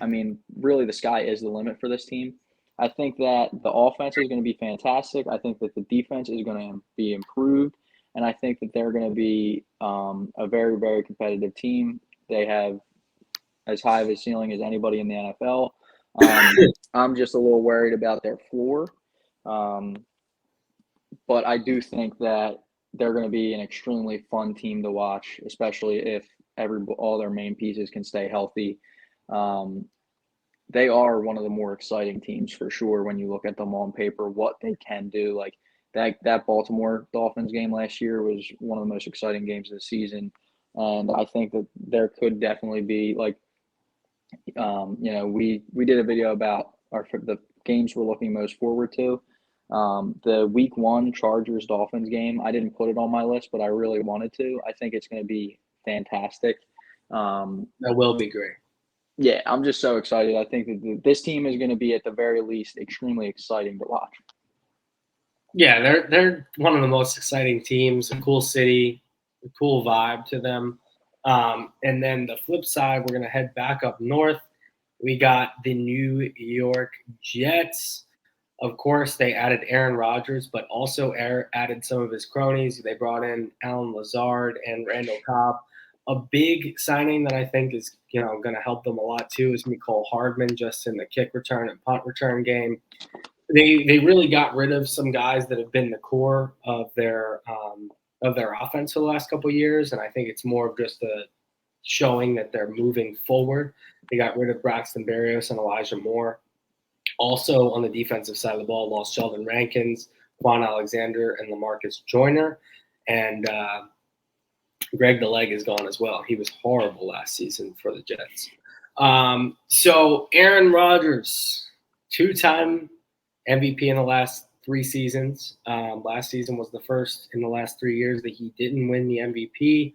[SPEAKER 2] I mean, really the sky is the limit for this team. I think that the offense is going to be fantastic. I think that the defense is going to be improved, and I think that they're going to be a very, very competitive team. They have as high of a ceiling as anybody in the NFL. I'm just a little worried about their floor, but I do think that they're going to be an extremely fun team to watch, especially if all their main pieces can stay healthy. They are one of the more exciting teams for sure when you look at them on paper, what they can do. Like that Baltimore Dolphins game last year was one of the most exciting games of the season. And I think that there could definitely be we did a video about the games we're looking most forward to. The week 1 Chargers Dolphins game, I didn't put it on my list, but I really wanted to. I think it's going to be fantastic.
[SPEAKER 1] That will be great.
[SPEAKER 2] Yeah, I'm just so excited. I think that this team is going to be, at the very least, extremely exciting to watch.
[SPEAKER 1] Yeah, they're one of the most exciting teams. A cool city, a cool vibe to them. And then the flip side, we're going to head back up north. We got the New York Jets. Of course, they added Aaron Rodgers, but also added some of his cronies. They brought in Alan Lazard and Randall Cobb. A big signing that I think is going to help them a lot too is Mecole Hardman, just in the kick return and punt return game. They really got rid of some guys that have been the core of their offense for the last couple of years, and I think it's more of just a showing that they're moving forward. They got rid of Braxton Berrios and Elijah Moore. Also on the defensive side of the ball, lost Sheldon Rankins, Quan Alexander, and LaMarcus Joyner, and Greg the Leg is gone as well. He was horrible last season for the Jets. So Aaron Rodgers, 2-time MVP in the last 3 seasons. Last season was the first in the last 3 years that he didn't win the MVP.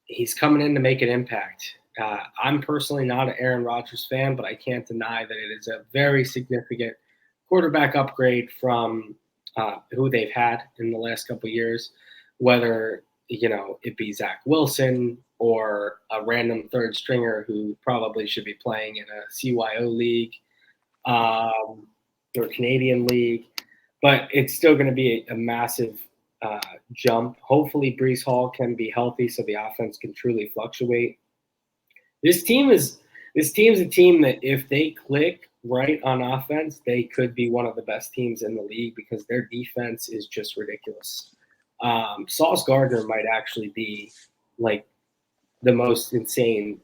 [SPEAKER 1] He's coming in to make an impact. I'm personally not an Aaron Rodgers fan, but I can't deny that it is a very significant quarterback upgrade from who they've had in the last couple of years, whether it be Zach Wilson or a random third stringer who probably should be playing in a CYO league or Canadian league. But it's still going to be a massive jump. Hopefully Breece Hall can be healthy so the offense can truly fluctuate. This team's a team that if they click right on offense, they could be one of the best teams in the league because their defense is just ridiculous. Sauce Gardner might actually be like the most insane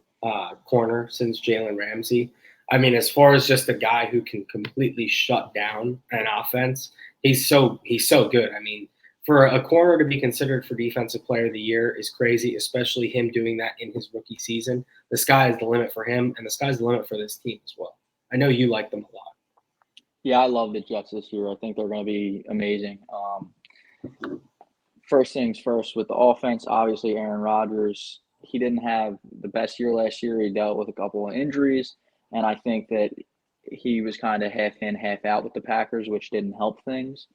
[SPEAKER 1] corner since Jalen Ramsey. I mean, as far as just a guy who can completely shut down an offense, he's so good. I mean, for a corner to be considered for Defensive Player of the Year is crazy, especially him doing that in his rookie season. The sky is the limit for him, and the sky's the limit for this team as well. I know you like them a lot.
[SPEAKER 2] Yeah, I love the Jets this year. I think they're going to be amazing. First things first, with the offense, obviously Aaron Rodgers, he didn't have the best year last year. He dealt with a couple of injuries, and I think that he was kind of half in, half out with the Packers, which didn't help things.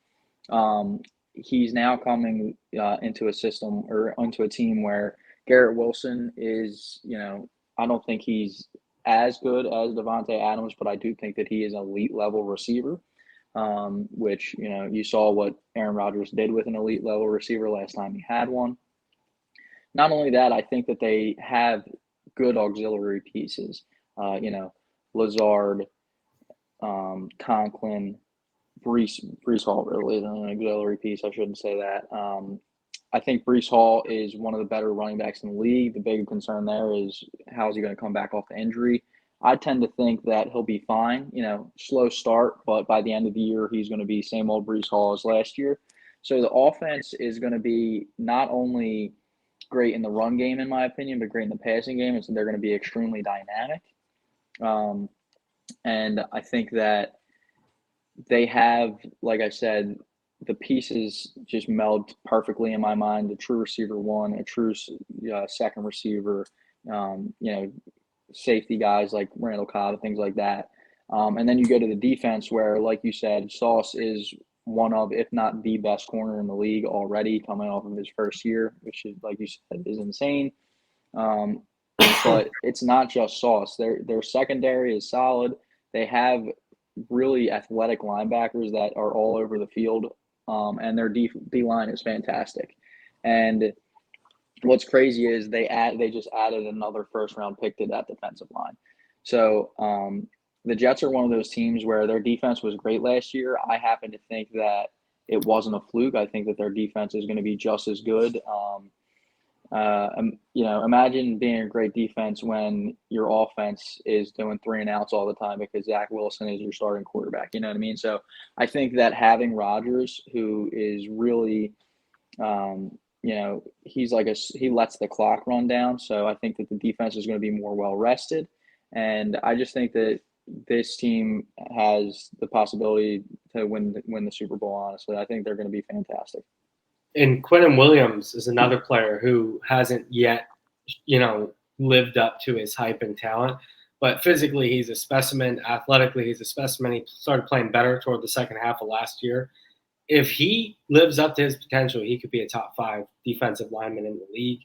[SPEAKER 2] He's now coming into a system or into a team where Garrett Wilson is, I don't think he's as good as Devontae Adams, but I do think that he is an elite level receiver, which, you saw what Aaron Rodgers did with an elite level receiver last time he had one. Not only that, I think that they have good auxiliary pieces, Lazard, Conklin, Breece Hall really is an auxiliary piece. I shouldn't say that. I think Breece Hall is one of the better running backs in the league. The big concern there is how is he going to come back off the injury. I tend to think that he'll be fine. Slow start, but by the end of the year, he's going to be same old Breece Hall as last year. So the offense is going to be not only great in the run game, in my opinion, but great in the passing game. And so they're going to be extremely dynamic. And I think that they have, like I said, the pieces just meld perfectly in my mind. A true receiver one, a true second receiver, safety guys like Randall Cobb and things like that. And then you go to the defense where, like you said, Sauce is one of, if not the best corner in the league already coming off of his first year, which is, like you said, is insane. But it's not just Sauce. Their secondary is solid. They have really athletic linebackers that are all over the field, and their D-line is fantastic. And what's crazy is they just added another first-round pick to that defensive line. So the Jets are one of those teams where their defense was great last year. I happen to think that it wasn't a fluke. I think that their defense is going to be just as good. Imagine being a great defense when your offense is doing 3-and-outs all the time because Zach Wilson is your starting quarterback. You know what I mean? So I think that having Rodgers, who is really, he lets the clock run down. So I think that the defense is going to be more well rested, and I just think that this team has the possibility to win the Super Bowl. Honestly, I think they're going to be fantastic.
[SPEAKER 1] And Quinnen Williams is another player who hasn't yet, lived up to his hype and talent. But physically, he's a specimen. Athletically, he's a specimen. He started playing better toward the second half of last year. If he lives up to his potential, he could be a top 5 defensive lineman in the league.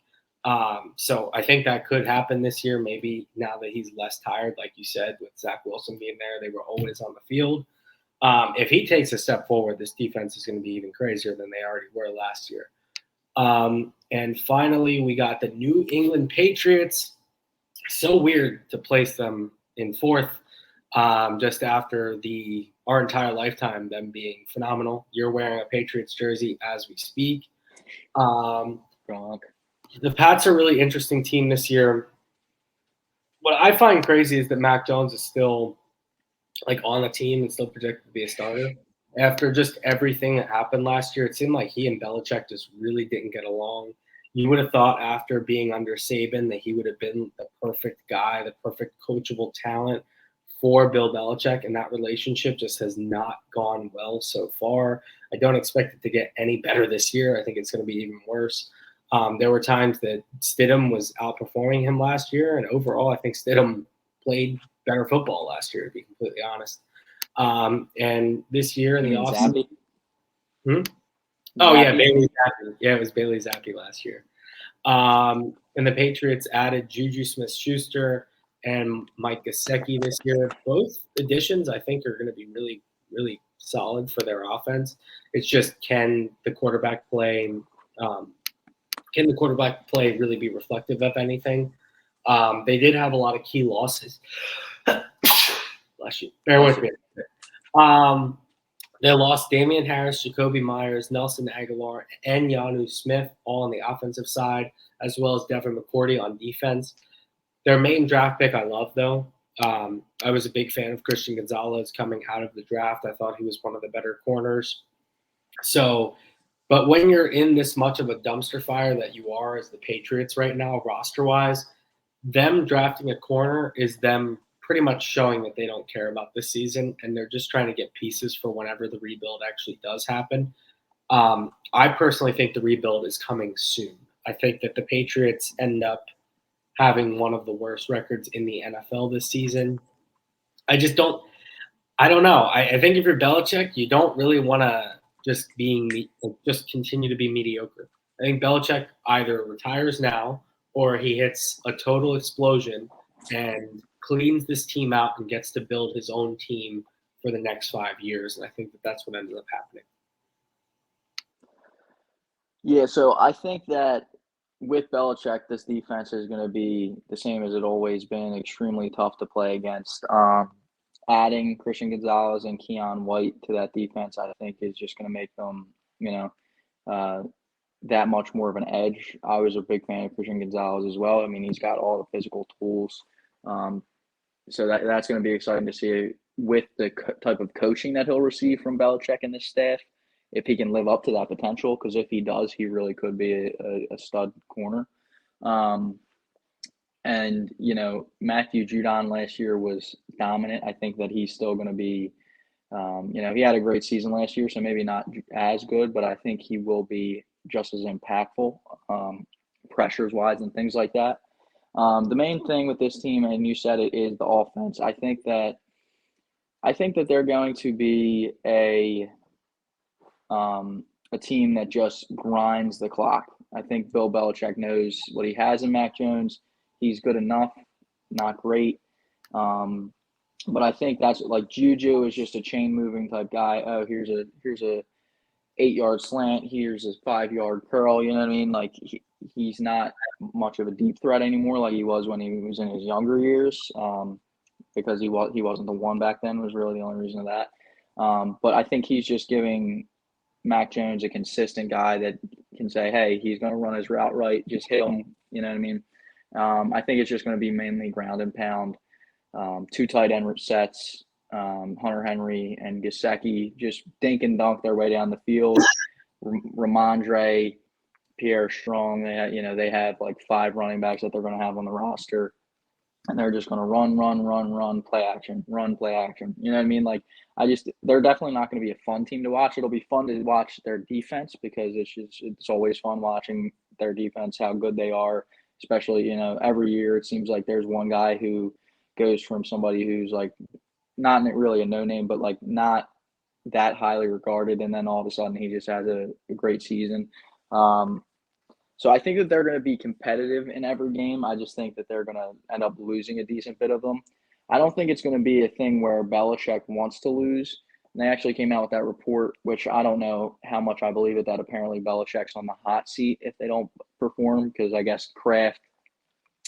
[SPEAKER 1] So I think that could happen this year, maybe now that he's less tired, like you said, with Zach Wilson being there. They were always on the field. If he takes a step forward, this defense is going to be even crazier than they already were last year. And finally, we got the New England Patriots. So weird to place them in 4th just after our entire lifetime, them being phenomenal. You're wearing a Patriots jersey as we speak. The Pats are a really interesting team this year. What I find crazy is that Mac Jones is still on the team and still projected to be a starter. After just everything that happened last year, it seemed like he and Belichick just really didn't get along. You would have thought after being under Saban that he would have been the perfect guy, the perfect coachable talent for Bill Belichick, and that relationship just has not gone well so far. I don't expect it to get any better this year. I think it's going to be even worse. There were times that Stidham was outperforming him last year, and overall I think Stidham played better football last year, to be completely honest. And this year in the offseason. Oh, yeah, Bailey Zappi. Yeah, it was Bailey Zappi last year. And the Patriots added Juju Smith-Schuster and Mike Gesicki this year. Both additions, I think, are going to be really, really solid for their offense. It's just can the quarterback play really be reflective of anything? They did have a lot of key losses. Bless you. Bear with me. They lost Damian Harris, Jacoby Myers, Nelson Aguilar, and Jonnu Smith, all on the offensive side, as well as Devin McCourty on defense. Their main draft pick I love, though. I was a big fan of Christian Gonzalez coming out of the draft. I thought he was one of the better corners. But when you're in this much of a dumpster fire that you are as the Patriots right now, roster-wise, them drafting a corner is them pretty much showing that they don't care about this season, and they're just trying to get pieces for whenever the rebuild actually does happen. I personally think the rebuild is coming soon. I think that the Patriots end up having one of the worst records in the NFL this season. I don't know. I think if you're Belichick, you don't really want to just continue to be mediocre. I think Belichick either retires now or he hits a total explosion and cleans this team out and gets to build his own team for the next 5 years. And I think that that's what ended up happening.
[SPEAKER 2] Yeah, so I think that with Belichick, this defense is going to be the same as it always been, extremely tough to play against. Adding Christian Gonzalez and Keon White to that defense, I think, is just going to make them, that much more of an edge. I was a big fan of Christian Gonzalez as well. I mean, he's got all the physical tools. So that's going to be exciting to see with the type of coaching that he'll receive from Belichick and this staff, if he can live up to that potential, because if he does, he really could be a stud corner. And, Matthew Judon last year was dominant. I think that he's still going to be, he had a great season last year, so maybe not as good, but I think he will be just as impactful, pressures-wise and things like that. The main thing with this team, and you said it, is the offense. I think that they're going to be a team that just grinds the clock. I think Bill Belichick knows what he has in Mac Jones. He's good enough, not great. But I think that's like Juju is just a chain moving type guy. Oh, here's a 8-yard slant. Here's a 5-yard curl. You know what I mean? Like he's not much of a deep threat anymore, like he was when he was in his younger years. Because he wasn't the one back then was really the only reason of that. But I think he's just giving Mac Jones a consistent guy that can say, hey, he's going to run his route right. Just hit him. You know what I mean? I think it's just going to be mainly ground and pound. 2 tight end sets, Hunter Henry and Gesicki just dink and dunk their way down the field. Ramondre, Pierre Strong, they have like 5 running backs that they're going to have on the roster. And they're just going to run, play action. You know what I mean? Like, they're definitely not going to be a fun team to watch. It'll be fun to watch their defense because it's always fun watching their defense, how good they are. Especially, every year it seems like there's one guy who goes from somebody who's like not really a no name, but like not that highly regarded. And then all of a sudden he just has a great season. So I think that they're going to be competitive in every game. I just think that they're going to end up losing a decent bit of them. I don't think it's going to be a thing where Belichick wants to lose. And they actually came out with that report, which I don't know how much I believe it, that apparently Belichick's on the hot seat if they don't perform, because I guess Kraft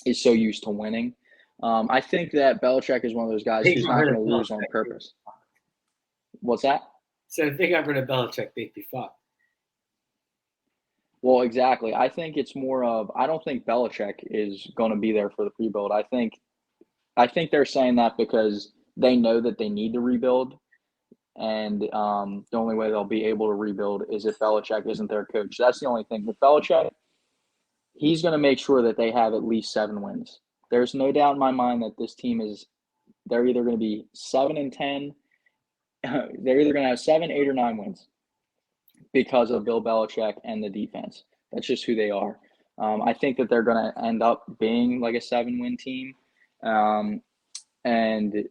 [SPEAKER 2] is so used to winning. I think that Belichick is one of those guys who's not going to lose on purpose. What's that?
[SPEAKER 1] So if they got rid of Belichick, they'd be fucked.
[SPEAKER 2] Well, exactly. I think it's more of I don't think Belichick is going to be there for the rebuild. I think they're saying that because they know that they need to rebuild, and the only way they'll be able to rebuild is if Belichick isn't their coach. That's the only thing. With Belichick, he's going to make sure that they have at least 7 wins. There's no doubt in my mind that this team they're either going to be 7-10. They're either going to have 7, 8, or 9 wins because of Bill Belichick and the defense. That's just who they are. I think that they're going to end up being like a 7-win team. And,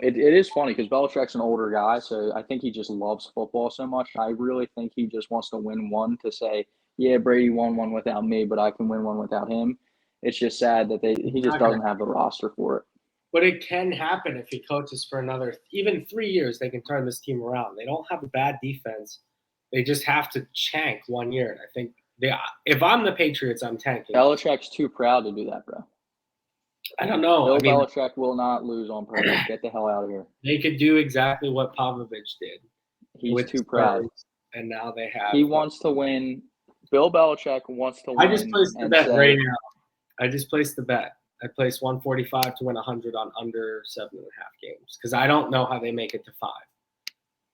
[SPEAKER 2] it is funny because Belichick's an older guy, so I think he just loves football so much. I really think he just wants to win one to say, yeah, Brady won one without me, but I can win one without him. It's just sad that he just doesn't have the roster for it.
[SPEAKER 1] But it can happen if he coaches for another, even 3 years, they can turn this team around. They don't have a bad defense. They just have to tank 1 year. And I think if I'm the Patriots, I'm tanking.
[SPEAKER 2] Belichick's too proud to do that, bro.
[SPEAKER 1] I don't know.
[SPEAKER 2] Bill Belichick will not lose on purpose. Get the hell out of here.
[SPEAKER 1] They could do exactly what Popovich did.
[SPEAKER 2] He's too proud.
[SPEAKER 1] And now they have.
[SPEAKER 2] He wants to win. Bill Belichick wants to win.
[SPEAKER 1] I just placed the bet right now. I just placed the bet. I placed 145 to win 100 on under 7.5 games because I don't know how they make it to 5.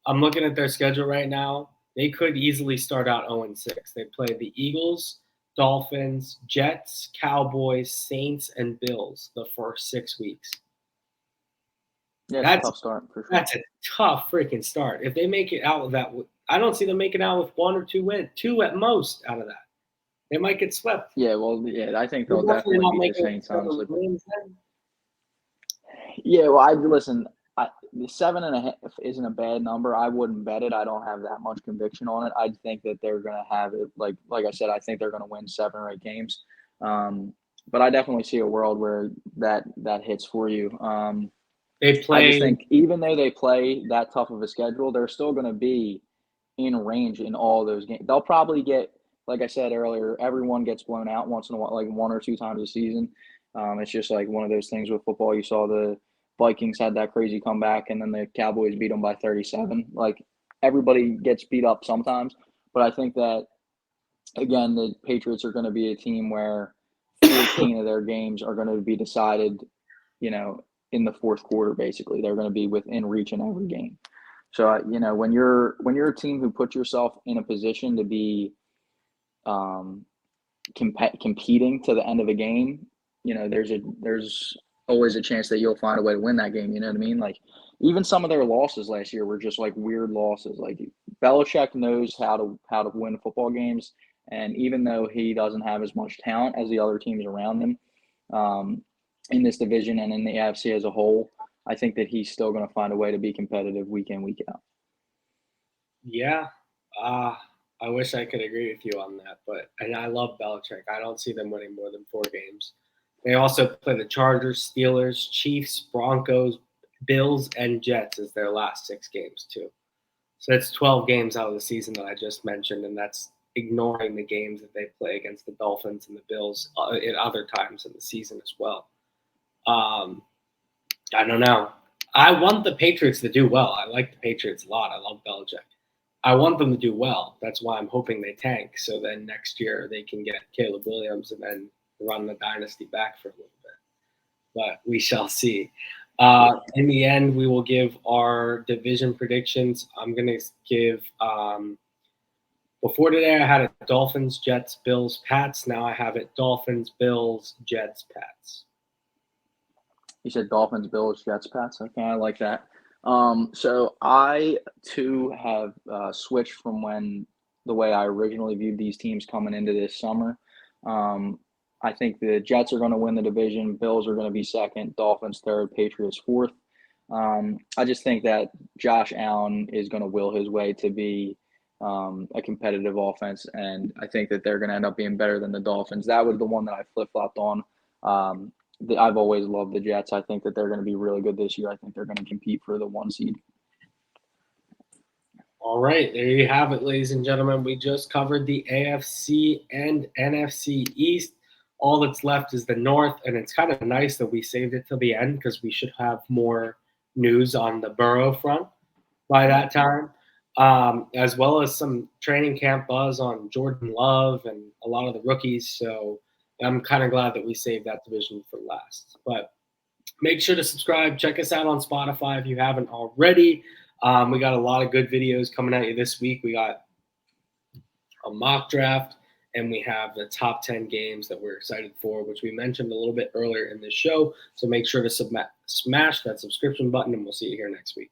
[SPEAKER 1] I'm looking at their schedule right now. They could easily start out 0-6. They play the Eagles, Dolphins, Jets, Cowboys, Saints, and Bills the first 6 weeks.
[SPEAKER 2] Yeah, it's a
[SPEAKER 1] That's
[SPEAKER 2] tough start for sure.
[SPEAKER 1] that's a tough freaking start. If they make it out with that, I don't see them making out with 1 or 2 wins, 2 at most out of that. They might get swept.
[SPEAKER 2] Yeah, well, yeah, I think
[SPEAKER 1] They're
[SPEAKER 2] they'll
[SPEAKER 1] definitely
[SPEAKER 2] definitely
[SPEAKER 1] not
[SPEAKER 2] beat the
[SPEAKER 1] making it
[SPEAKER 2] Saints,
[SPEAKER 1] 7
[SPEAKER 2] honestly.
[SPEAKER 1] wins then.
[SPEAKER 2] Yeah, well, I listen. The 7.5 isn't a bad number. I wouldn't bet it. I don't have that much conviction on it. I think that they're gonna have it. Like I said, I think they're gonna win 7 or 8 games. But I definitely see a world where that hits for you.
[SPEAKER 1] They
[SPEAKER 2] I just
[SPEAKER 1] play
[SPEAKER 2] think even though they play that tough of a schedule, they're still gonna be in range in all those games. They'll probably get, like I said earlier, everyone gets blown out once in a while, like 1 or 2 times a season. It's just like one of those things with football. You saw the Vikings had that crazy comeback, and then the Cowboys beat them by 37. Like everybody gets beat up sometimes, but I think that again, the Patriots are going to be a team where 14 of their games are going to be decided, in the fourth quarter. Basically, they're going to be within reach in every game. So when you're a team who puts yourself in a position to be competing to the end of a game, there's always a chance that you'll find a way to win that game. You know what I mean? Like even some of their losses last year were just like weird losses. Like Belichick knows how to win football games, and even though he doesn't have as much talent as the other teams around him in this division and in the AFC as a whole, I think that he's still going to find a way to be competitive week in, week out.
[SPEAKER 1] Yeah, I wish I could agree with you on that, and I love Belichick. I don't see them winning more than 4 games. They also play the Chargers, Steelers, Chiefs, Broncos, Bills, and Jets as their last 6 games too. So that's 12 games out of the season that I just mentioned, and that's ignoring the games that they play against the Dolphins and the Bills at other times in the season as well. I don't know. I want the Patriots to do well. I like the Patriots a lot. I love Belichick. I want them to do well. That's why I'm hoping they tank. So then next year they can get Caleb Williams and then run the dynasty back for a little bit. But we shall see. In the end, we will give our division predictions. I'm going to give before today, I had it Dolphins, Jets, Bills, Pats. Now I have it Dolphins, Bills, Jets, Pats.
[SPEAKER 2] You said Dolphins, Bills, Jets, Pats. Okay, I like that. So I too have switched from the way I originally viewed these teams coming into this summer. I think the Jets are going to win the division. Bills are going to be second. Dolphins third. Patriots fourth. I just think that Josh Allen is going to will his way to be a competitive offense, and I think that they're going to end up being better than the Dolphins. That was the one that I flip-flopped on. I've always loved the Jets. I think that they're going to be really good this year. I think they're going to compete for the 1 seed.
[SPEAKER 1] All right, there you have it, ladies and gentlemen. We just covered the AFC and NFC East. All that's left is the North, and it's kind of nice that we saved it till the end because we should have more news on the Burrow front by that time, as well as some training camp buzz on Jordan Love and a lot of the rookies. So I'm kind of glad that we saved that division for last. But make sure to subscribe. Check us out on Spotify if you haven't already. We got a lot of good videos coming at you this week. We got a mock draft, and we have the top 10 games that we're excited for, which we mentioned a little bit earlier in this show. So make sure to smash that subscription button, and we'll see you here next week.